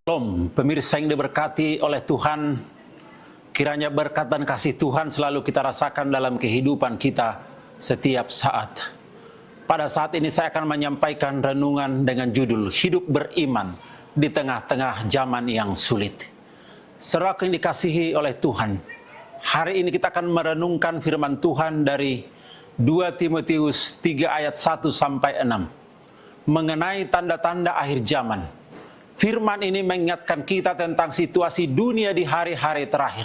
Shalom, pemirsa yang diberkati oleh Tuhan, kiranya berkat dan kasih Tuhan selalu kita rasakan dalam kehidupan kita setiap saat. Pada saat ini saya akan menyampaikan renungan dengan judul Hidup Beriman di Tengah-Tengah Zaman yang Sulit. Saudara yang dikasihi oleh Tuhan, hari ini kita akan merenungkan firman Tuhan dari 2 Timotius 3 ayat 1 sampai 6 mengenai tanda-tanda akhir zaman. Firman ini mengingatkan kita tentang situasi dunia di hari-hari terakhir,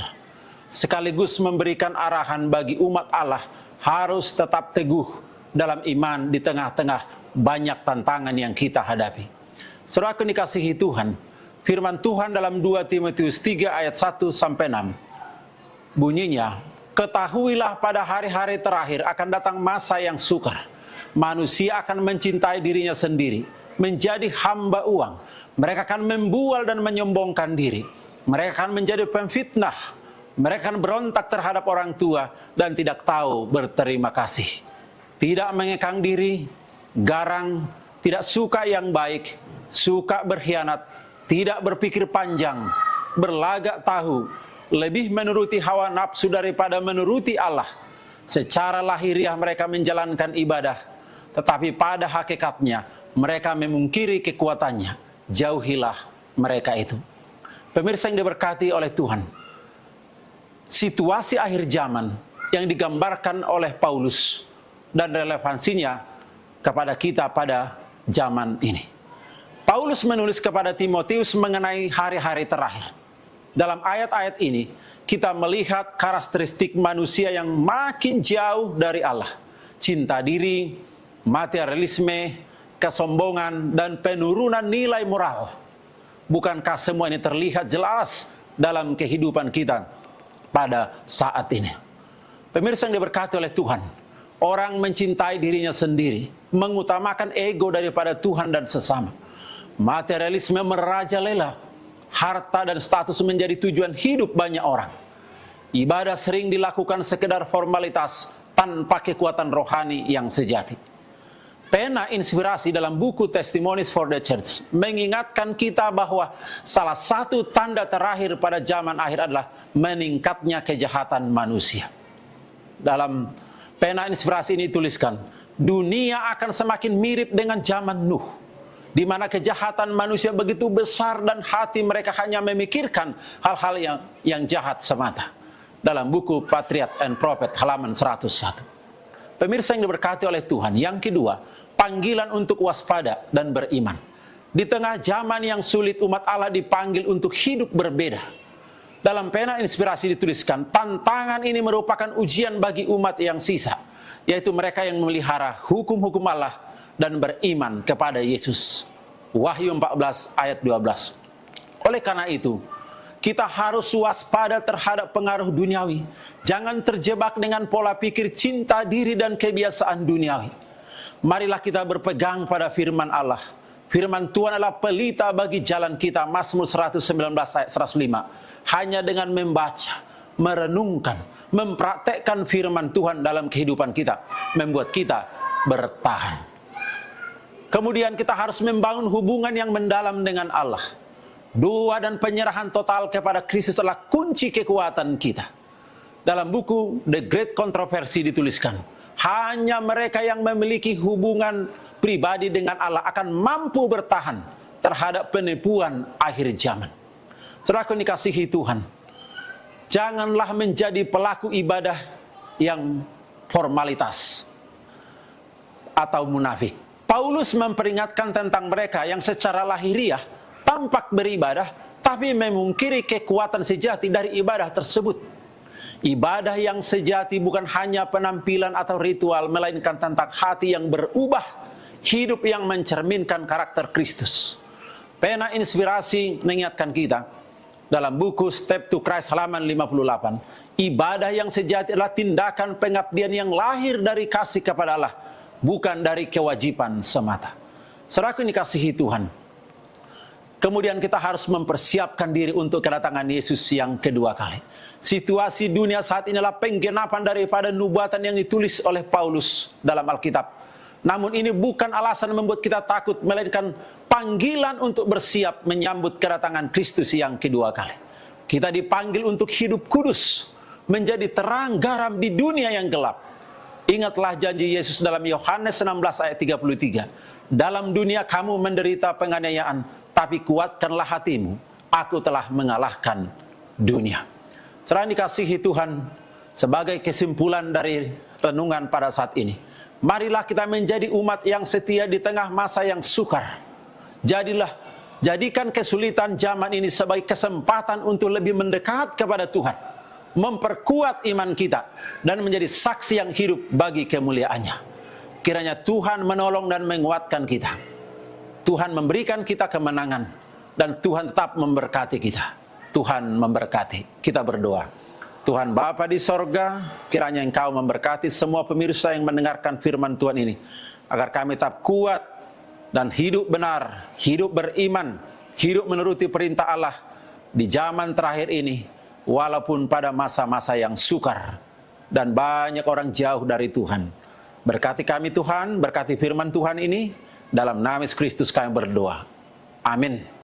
sekaligus memberikan arahan bagi umat Allah harus tetap teguh dalam iman di tengah-tengah banyak tantangan yang kita hadapi. Saudara yang dikasihi Tuhan, firman Tuhan dalam 2 Timotius 3 ayat 1 sampai 6 bunyinya, ketahuilah pada hari-hari terakhir akan datang masa yang sukar. Manusia akan mencintai dirinya sendiri, menjadi hamba uang. Mereka akan membual dan menyombongkan diri. Mereka akan menjadi pemfitnah. Mereka akan berontak terhadap orang tua dan tidak tahu berterima kasih. Tidak mengekang diri, garang, tidak suka yang baik, suka berkhianat, tidak berpikir panjang, berlagak tahu, lebih menuruti hawa nafsu daripada menuruti Allah. Secara lahiriah mereka menjalankan ibadah, tetapi pada hakikatnya mereka memungkiri kekuatannya. Jauhilah mereka itu. Pemirsa yang diberkati oleh Tuhan, situasi akhir zaman yang digambarkan oleh Paulus dan relevansinya kepada kita pada zaman ini. Paulus menulis kepada Timotius mengenai hari-hari terakhir. Dalam ayat-ayat ini kita melihat karakteristik manusia yang makin jauh dari Allah. Cinta diri, materialisme, kesombongan, dan penurunan nilai moral. Bukankah semua ini terlihat jelas dalam kehidupan kita pada saat ini? Pemirsa yang diberkati oleh Tuhan, orang mencintai dirinya sendiri, mengutamakan ego daripada Tuhan dan sesama. Materialisme merajalela, harta dan status menjadi tujuan hidup banyak orang. Ibadah sering dilakukan sekedar formalitas tanpa kekuatan rohani yang sejati. Pena inspirasi dalam buku Testimonies for the Church mengingatkan kita bahwa salah satu tanda terakhir pada zaman akhir adalah meningkatnya kejahatan manusia. Dalam pena inspirasi ini dituliskan, dunia akan semakin mirip dengan zaman Nuh, di mana kejahatan manusia begitu besar dan hati mereka hanya memikirkan hal-hal yang jahat semata. Dalam buku Patriarch and Prophet halaman 101. Pemirsa yang diberkati oleh Tuhan, yang kedua, panggilan untuk waspada dan beriman. Di tengah zaman yang sulit, umat Allah dipanggil untuk hidup berbeda. Dalam pena inspirasi dituliskan, tantangan ini merupakan ujian bagi umat yang sisa, yaitu mereka yang memelihara hukum-hukum Allah dan beriman kepada Yesus. Wahyu 14 ayat 12. Oleh karena itu, kita harus waspada terhadap pengaruh duniawi. Jangan terjebak dengan pola pikir cinta diri dan kebiasaan duniawi. Marilah kita berpegang pada firman Allah. Firman Tuhan adalah pelita bagi jalan kita. Mazmur 119 ayat 105. Hanya dengan membaca, merenungkan, mempraktekkan firman Tuhan dalam kehidupan kita, membuat kita bertahan. Kemudian kita harus membangun hubungan yang mendalam dengan Allah. Doa dan penyerahan total kepada Kristus adalah kunci kekuatan kita. Dalam buku The Great Controversy dituliskan, hanya mereka yang memiliki hubungan pribadi dengan Allah akan mampu bertahan terhadap penipuan akhir zaman. Saudaraku yang dikasihi Tuhan, janganlah menjadi pelaku ibadah yang formalitas atau munafik. Paulus memperingatkan tentang mereka yang secara lahiriah tampak beribadah, tapi memungkiri kekuatan sejati dari ibadah tersebut. Ibadah yang sejati bukan hanya penampilan atau ritual, melainkan tentang hati yang berubah, hidup yang mencerminkan karakter Kristus. Pena inspirasi mengingatkan kita dalam buku Step to Christ halaman 58, ibadah yang sejati adalah tindakan pengabdian yang lahir dari kasih kepada Allah, bukan dari kewajiban semata. Saudaraku yang dikasihi Tuhan, kemudian kita harus mempersiapkan diri untuk kedatangan Yesus yang kedua kali. Situasi dunia saat ini adalah penggenapan daripada nubuatan yang ditulis oleh Paulus dalam Alkitab. Namun ini bukan alasan membuat kita takut, melainkan panggilan untuk bersiap menyambut kedatangan Kristus yang kedua kali. Kita dipanggil untuk hidup kudus, menjadi terang garam di dunia yang gelap. Ingatlah janji Yesus dalam Yohanes 16 ayat 33. Dalam dunia kamu menderita penganiayaan, tapi kuatkanlah hatimu, aku telah mengalahkan dunia. Saudara dikasihi Tuhan, sebagai kesimpulan dari renungan pada saat ini, marilah kita menjadi umat yang setia di tengah masa yang sukar. Jadikan kesulitan zaman ini sebagai kesempatan untuk lebih mendekat kepada Tuhan, memperkuat iman kita, dan menjadi saksi yang hidup bagi kemuliaannya. Kiranya Tuhan menolong dan menguatkan kita. Tuhan memberikan kita kemenangan, dan Tuhan tetap memberkati kita. Tuhan memberkati. Kita berdoa. Tuhan Bapa di sorga, kiranya Engkau memberkati semua pemirsa yang mendengarkan firman Tuhan ini, agar kami tetap kuat dan hidup benar, hidup beriman, hidup menuruti perintah Allah di zaman terakhir ini, walaupun pada masa-masa yang sukar dan banyak orang jauh dari Tuhan. Berkati kami Tuhan, berkati firman Tuhan ini, dalam nama Yesus Kristus kami berdoa. Amin.